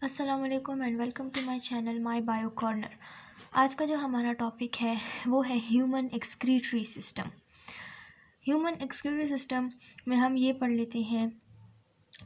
अस्सलामुअलैकुम and welcome to my channel my bio corner. आज का जो हमारा टॉपिक है वो है human excretory system. Human excretory system में हम ये पढ़ लेते हैं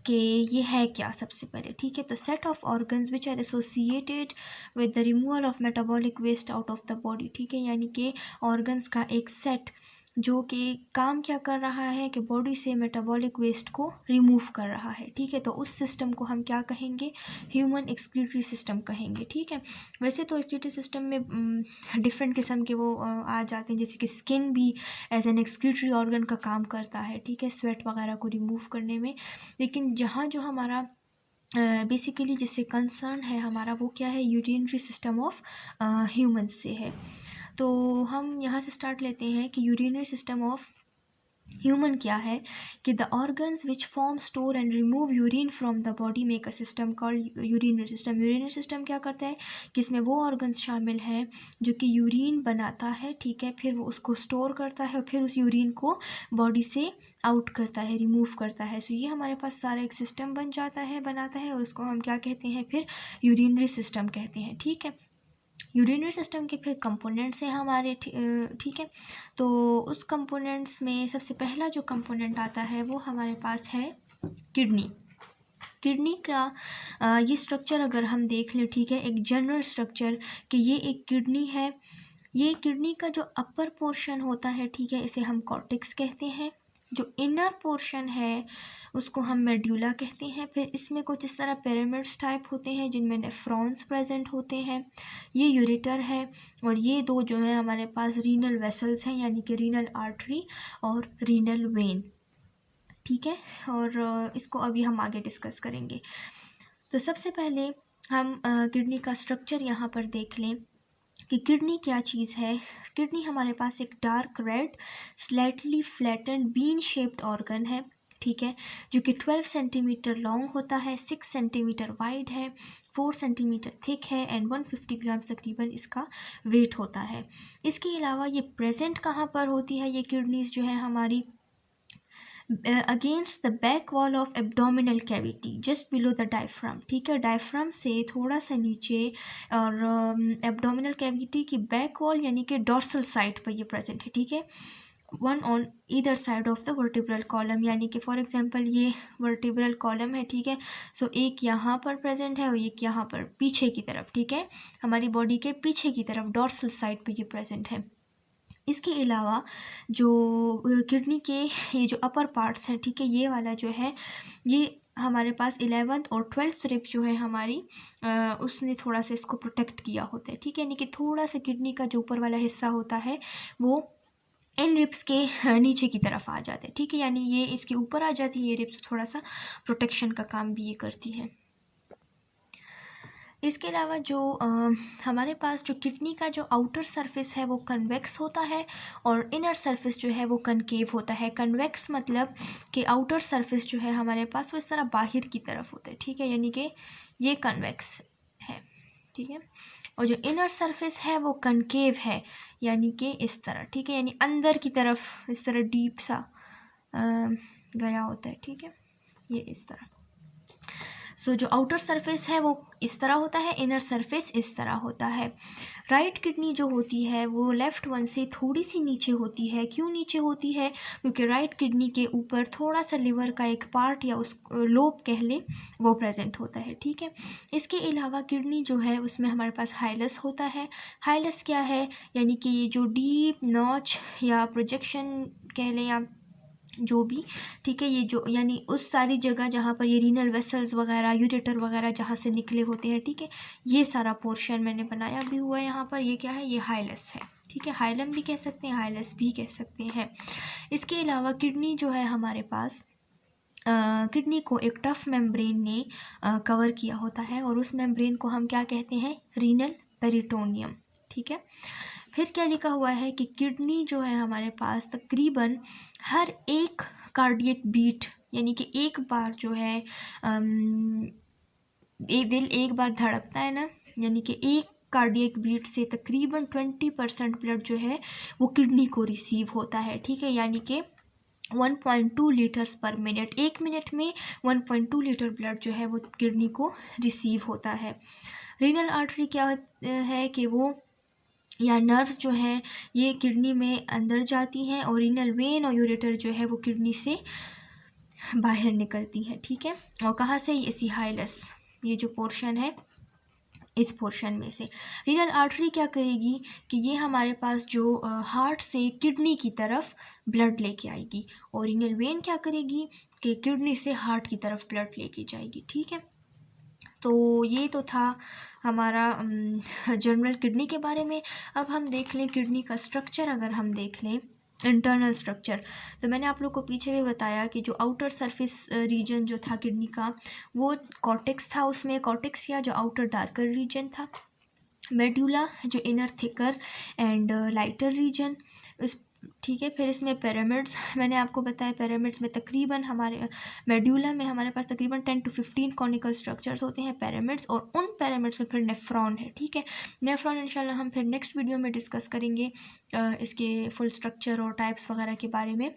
कि ये है क्या। सबसे पहले ठीक है, तो set of organs which are associated with the removal of metabolic waste out of the body. ठीक है, यानी कि ऑर्गन्स का एक सेट जो कि काम क्या कर रहा है कि बॉडी से मेटाबॉलिक वेस्ट को रिमूव कर रहा है। ठीक है, तो उस सिस्टम को हम क्या कहेंगे? ह्यूमन एक्सक्रीटरी सिस्टम कहेंगे। ठीक है, वैसे तो एक्सक्रीटरी सिस्टम में डिफरेंट किस्म के वो आ जाते हैं, जैसे कि स्किन भी एज एन एक्सक्रीटरी ऑर्गन का काम करता है। ठीक है, स्वेट वगैरह को रिमूव करने में। लेकिन जहाँ जो हमारा बेसिकली जिससे कंसर्न है हमारा वो क्या है? यूरिनरी सिस्टम ऑफ ह्यूमन से है। तो हम यहाँ से स्टार्ट लेते हैं कि यूरिनरी सिस्टम ऑफ ह्यूमन क्या है कि the organs which form store and remove urine from the body make a system called urinary system. Urinary system क्या करता है कि इसमें वो ऑर्गन्स शामिल हैं जो कि यूरिन बनाता है। ठीक है, फिर वो उसको स्टोर करता है और फिर उस यूरिन को बॉडी से आउट करता है, रिमूव करता है। सो ये हमारे पास सारा एक सिस्टम बन जाता है, बनाता है, और उसको हम क्या कहते हैं? फिर यूरिनरी सिस्टम कहते हैं। ठीक है, यूरिनरी सिस्टम के फिर कंपोनेंट्स हैं हमारे। ठीक है, तो उस कंपोनेंट्स में सबसे पहला जो कंपोनेंट आता है वो हमारे पास है किडनी। किडनी का ये स्ट्रक्चर अगर हम देख लें, ठीक है, एक जनरल स्ट्रक्चर कि ये एक किडनी है। ये किडनी का जो अपर पोर्शन होता है, ठीक है, इसे हम कॉर्टेक्स कहते हैं। जो इनर पोर्शन है उसको हम मेड्यूला कहते हैं। फिर इसमें कुछ इस तरह पिरामिड्स टाइप होते हैं जिनमें नेफ्रॉन्स प्रेजेंट होते हैं। ये यूरेटर है, और ये दो जो है हमारे पास रीनल वेसल्स हैं, यानी कि रीनल आर्टरी और रीनल वेन। ठीक है, और इसको अभी हम आगे डिस्कस करेंगे। तो सबसे पहले हम किडनी का स्ट्रक्चर यहाँ पर देख लें कि किडनी क्या चीज़ है। किडनी हमारे पास एक dark red slightly flattened bean shaped organ है। ठीक है, जो कि 12 सेंटीमीटर लॉन्ग होता है, 6 सेंटीमीटर वाइड है, 4 सेंटीमीटर थिक है एंड 150 ग्राम तकरीबन इसका वेट होता है। इसके अलावा ये प्रेजेंट कहाँ पर होती है? ये किडनीज जो है हमारी against the back wall of abdominal cavity just below the diaphragm. ठीक है, डायफ्राम से थोड़ा सा नीचे और एब्डोमिनल कैविटी की बैक वॉल यानी कि डॉर्सल साइड पर ये प्रेजेंट है। ठीक है, one on either side of the vertebral column, यानी कि फॉर एग्जांपल ये वर्टिब्रल कॉलम है। ठीक है, सो एक यहाँ पर प्रेजेंट है और एक यहाँ पर पीछे की तरफ। ठीक है, हमारी बॉडी के पीछे की तरफ डॉर्सल साइड पर ये प्रेजेंट है। इसके अलावा जो किडनी के ये जो अपर पार्ट्स हैं, ठीक है, ये वाला जो है ये हमारे पास 11th और 12th रिब जो है हमारी उसने थोड़ा सा इसको प्रोटेक्ट किया होता है। ठीक है, यानी कि थोड़ा सा किडनी का जो ऊपर वाला हिस्सा होता है वो इन रिब्स के नीचे की तरफ आ जाते हैं। ठीक है, यानी ये इसके ऊपर आ जाती है ये रिब्स, थोड़ा सा प्रोटेक्शन का काम भी ये करती है। इसके अलावा जो हमारे पास जो किडनी का जो आउटर सरफेस है वो कन्वेक्स होता है और इनर सरफेस जो है वो कनकेव होता है। कन्वेक्स मतलब कि आउटर सरफेस जो है हमारे पास वो इस तरह बाहर की तरफ होता है। ठीक है, यानी कि ये कन्वेक्स है। ठीक है, और जो इनर सरफेस है वो कनकेव है, यानी कि इस तरह। ठीक है, यानी अंदर की तरफ इस तरह डीप सा गया होता है। ठीक है, ये इस तरह। सो जो आउटर सरफेस है वो इस तरह होता है, इनर सरफेस इस तरह होता है। राइट किडनी जो होती है वो लेफ़्ट वन से थोड़ी सी नीचे होती है। क्यों नीचे होती है? क्योंकि राइट किडनी के ऊपर थोड़ा सा लिवर का एक पार्ट या उस लोब कह ले वो प्रेजेंट होता है। ठीक है, इसके अलावा किडनी जो है उसमें हमारे पास हाइलस होता है। हाइलस क्या है? यानी कि ये जो डीप नॉच या प्रोजेक्शन कह लें या जो भी, ठीक है, ये जो यानी उस सारी जगह जहाँ पर ये रीनल वेसल्स वगैरह यूरेटर वगैरह जहाँ से निकले होते हैं। ठीक है, ये सारा पोर्शन मैंने बनाया भी हुआ है यहाँ पर। ये क्या है? ये हाइलस है। ठीक है, हाइलम भी कह सकते हैं, हाइलस भी कह सकते हैं। इसके अलावा किडनी जो है हमारे पास किडनी को एक टफ मेम्ब्रेन ने कवर किया होता है और उस मेम्ब्रेन को हम क्या कहते हैं? Renal peritoneum. ठीक है, फिर क्या लिखा हुआ है कि किडनी जो है हमारे पास तकरीबन हर एक कार्डियक बीट, यानी कि एक बार जो है दिल एक बार धड़कता है ना, यानी कि एक कार्डियक बीट से तकरीबन 20% ब्लड जो है वो किडनी को रिसीव होता है। ठीक है, यानी कि 1.2 लीटर्स पर मिनट, 1 मिनट में 1.2 लीटर ब्लड जो है वो किडनी को रिसीव होता है। रीनल आर्टरी क्या है कि वो या नर्व्स जो हैं ये किडनी में अंदर जाती हैं और रीनल वेन और यूरेटर जो है वो किडनी से बाहर निकलती है, ठीक है। और कहाँ से? ये सिहाइलस, ये जो पोर्शन है इस पोर्शन में से। रीनल आर्टरी क्या करेगी कि ये हमारे पास जो हार्ट से किडनी की तरफ ब्लड लेके आएगी, और रीनल वेन क्या करेगी कि किडनी से हार्ट की तरफ ब्लड लेके जाएगी, ठीक है। तो ये तो था हमारा जनरल किडनी के बारे में। अब हम देख लें किडनी का स्ट्रक्चर। अगर हम देख लें इंटरनल स्ट्रक्चर, तो मैंने आप लोग को पीछे भी बताया कि जो आउटर सरफेस रीजन जो था किडनी का वो कॉर्टेक्स था, उसमें कॉर्टेक्स या जो आउटर डार्कर रीजन था, मेड्यूला जो inner thicker and lighter region, इस ठीक है। फिर इसमें पिरामिड्स, मैंने आपको बताया पिरामिड्स में तकरीबन हमारे मेड्यूला में हमारे पास तकरीबन 10 to 15 कॉनिकल स्ट्रक्चर्स होते हैं पिरामिड्स, और उन पिरामिड्स में फिर नेफ्रॉन है, ठीक है। नेफ्रॉन इंशाल्लाह हम फिर नेक्स्ट वीडियो में डिस्कस करेंगे इसके फुल स्ट्रक्चर और टाइप्स वगैरह के बारे में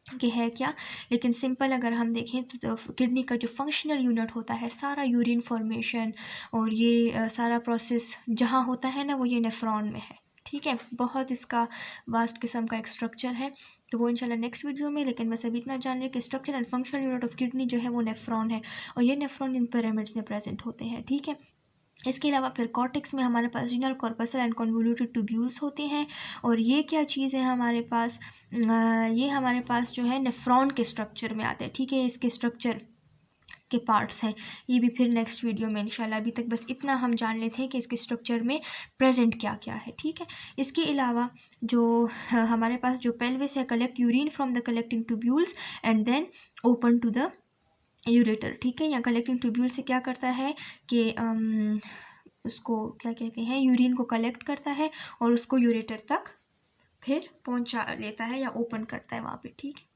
कि है क्या। लेकिन सिंपल अगर हम देखें तो किडनी का जो फंक्शनल यूनिट होता है, सारा यूरिन फॉर्मेशन और ये सारा प्रोसेस जहाँ होता है ना वो ये नेफ्रॉन में है, ठीक है। बहुत इसका वास्ट किस्म का एक स्ट्रक्चर है, तो वो इंशाल्लाह नेक्स्ट वीडियो में। लेकिन बस अभी इतना जान रहे कि structure and functional unit of kidney जो है वो नेफ्रॉन है, और ये नेफ्रॉन इन पिरामिड्स में प्रेजेंट होते हैं, ठीक है। इसके अलावा फिर कॉर्टेक्स में हमारे पास renal corpuscle and convoluted tubules होते हैं, और ये क्या चीज़ है हमारे पास, ये हमारे पास जो है नेफ्रॉन के स्ट्रक्चर में आते हैं, ठीक है। इसके स्ट्रक्चर के पार्ट्स हैं, ये भी फिर नेक्स्ट वीडियो में इंशाल्लाह। अभी तक बस इतना हम जान लेते हैं कि इसके स्ट्रक्चर में प्रेजेंट क्या क्या है, ठीक है। इसके अलावा जो हमारे पास जो पेल्विस है collect urine from the collecting tubules and then open to the ureter, ठीक है। या कलेक्टिंग ट्यूब्यूल से क्या करता है कि उसको क्या कहते हैं, यूरिन को कलेक्ट करता है और उसको यूरेटर तक फिर पहुंचा लेता है या ओपन करता है वहाँ पे, ठीक है।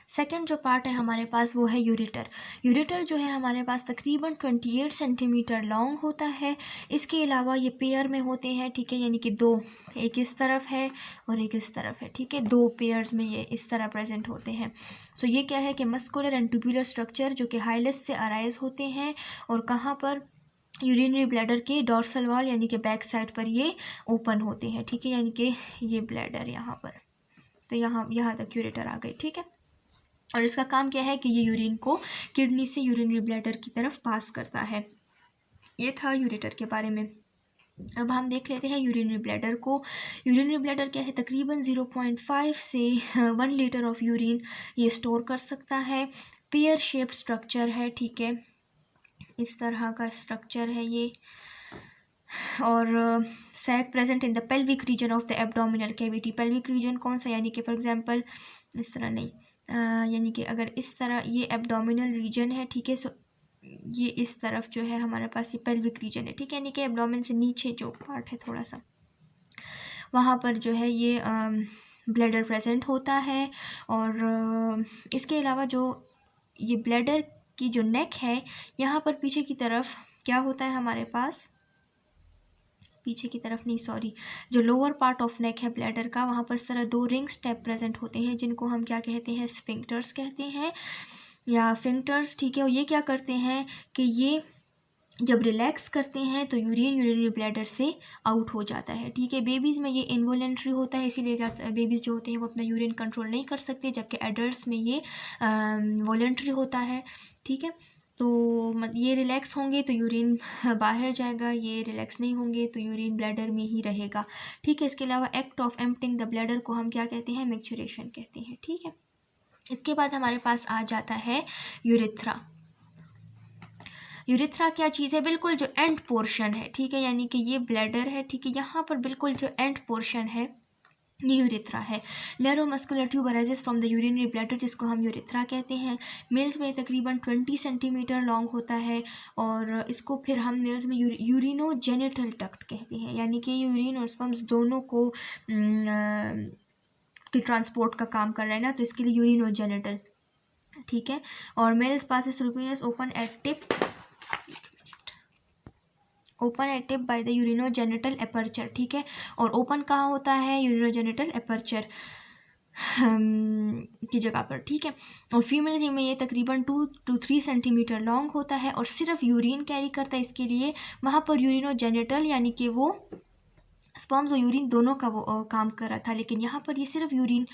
सेकंड जो पार्ट है हमारे पास वो है यूरेटर। यूरेटर जो है हमारे पास तकरीबन 28 सेंटीमीटर लॉन्ग होता है। इसके अलावा ये पेयर में होते हैं, ठीक है, यानी कि दो, एक इस तरफ है और एक इस तरफ है, ठीक है। दो पेयर्स में ये इस तरह प्रेजेंट होते हैं। सो ये क्या है कि मस्कुलर एंड ट्यूबुलर स्ट्रक्चर जो कि हाइलस से अराइज होते हैं, और कहाँ पर? यूरिनरी ब्लैडर के डॉर्सल वॉल यानी कि बैक साइड पर ये ओपन होते हैं, ठीक है। यानी कि ये ब्लैडर यहाँ पर, तो यहाँ तक यूरेटर आ गए, ठीक है। और इसका काम क्या है कि ये यूरिन को किडनी से यूरिनरी ब्लैडर की तरफ पास करता है। ये था यूरेटर के बारे में। अब हम देख लेते हैं यूरिनरी ब्लैडर को। यूरिनरी ब्लैडर क्या है, तकरीबन 0.5 से 1 लीटर ऑफ यूरिन ये स्टोर कर सकता है। पेयर शेप्ड स्ट्रक्चर है, ठीक है, इस तरह का स्ट्रक्चर है ये। और sac present in the pelvic region of the abdominal cavity. Pelvic region कौन सा, यानी कि फॉर एग्जांपल इस तरह नहीं, यानी कि अगर इस तरह ये एब्डोमिनल रीजन है, ठीक है। सो ये इस तरफ जो है हमारे पास ये पेल्विक रीजन है, ठीक है, यानी कि एब्डोमिन से नीचे जो पार्ट है थोड़ा सा, वहाँ पर जो है ये ब्लैडर प्रेजेंट होता है। और इसके अलावा जो ये ब्लैडर की जो नेक है, यहाँ पर पीछे की तरफ क्या होता है हमारे पास, पीछे की तरफ नहीं सॉरी, जो लोअर पार्ट ऑफ नेक है ब्लैडर का, वहाँ पर इस तरह दो रिंग स्टेप प्रेजेंट होते हैं, जिनको हम क्या कहते हैं, स्फिंक्टर्स कहते हैं या फिंक्टर्स, ठीक है। और ये क्या करते हैं कि ये जब रिलैक्स करते हैं तो यूरिन यूरिनरी ब्लैडर से आउट हो जाता है, ठीक है। बेबीज़ में ये इनवॉलेंट्री होता है, इसीलिए बेबीज़ जो होते हैं वो अपना यूरिन कंट्रोल नहीं कर सकते, जबकि एडल्ट्स में ये वॉलेंट्री होता है, ठीक है। तो ये रिलैक्स होंगे तो यूरिन बाहर जाएगा, ये रिलैक्स नहीं होंगे तो यूरिन ब्लैडर में ही रहेगा, ठीक है। इसके अलावा act of emptying the bladder को हम क्या कहते हैं, मैक्चुरेशन कहते हैं, ठीक है। इसके बाद हमारे पास आ जाता है यूरेथ्रा। यूरेथ्रा क्या चीज़ है, बिल्कुल जो एंड पोर्शन है, ठीक है, यानी कि ये ब्लैडर है, ठीक है, यहाँ पर बिल्कुल जो एंड पोर्शन है ये यूरेथ्रा है। Narrow muscular tube arises from the urinary bladder, जिसको हम यूरेथ्रा कहते हैं। मेल्स में तकरीबन 20 सेंटीमीटर लॉन्ग होता है, और इसको फिर हम मेल्स में यूरिनोजेनिटल डक्ट कहते हैं, यानी कि यूरिन और स्पर्म्स दोनों को की ट्रांसपोर्ट का काम कर रहा है ना, तो इसके लिए यूरिनोजेनिटल, ठीक है। और males passes through penis open at tip by the urinogenital aperture, ठीक है। और ओपन कहाँ होता है, यूरिनोजेनिटल एपर्चर। की जगह पर, ठीक है। और फीमेल में ये तकरीबन 2 to 3 सेंटीमीटर लॉन्ग होता है और सिर्फ यूरिन कैरी करता है। इसके लिए वहाँ पर यूरिन और जेनिटल यानी कि वो स्पर्म्स और यूरिन दोनों का वो काम कर रहा था, लेकिन यहाँ पर ये सिर्फ यूरिन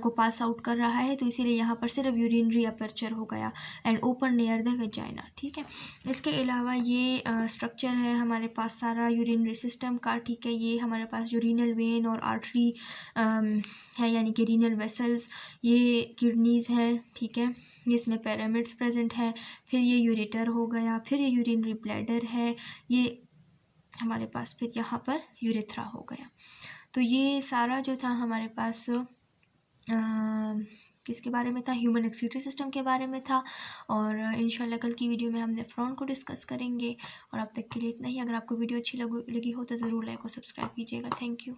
को पास आउट कर रहा है, तो इसीलिए यहाँ पर सिर्फ यूरिनरी अपर्चर हो गया and open near the vagina, ठीक है। इसके अलावा ये स्ट्रक्चर है हमारे पास सारा यूरिनरी सिस्टम का, ठीक है। ये हमारे पास जो रीनल वेन और आर्टरी है यानी कि रीनल वेसल्स, ये किडनीज़ हैं, ठीक है। इसमें पिरामिड्स प्रेजेंट हैं, फिर ये यूरेटर हो गया, फिर ये यूरिनरी ब्लैडर है, ये हमारे पास फिर यहाँ पर यूरेथ्रा हो गया। तो ये सारा जो था हमारे पास किसके बारे में था, ह्यूमन एक्सक्रीटरी सिस्टम के बारे में था। और इंशाल्लाह कल की वीडियो में हम नेफ्रॉन को डिस्कस करेंगे। और अब तक के लिए इतना ही। अगर आपको वीडियो अच्छी लगी हो तो ज़रूर लाइक और सब्सक्राइब कीजिएगा। Thank you.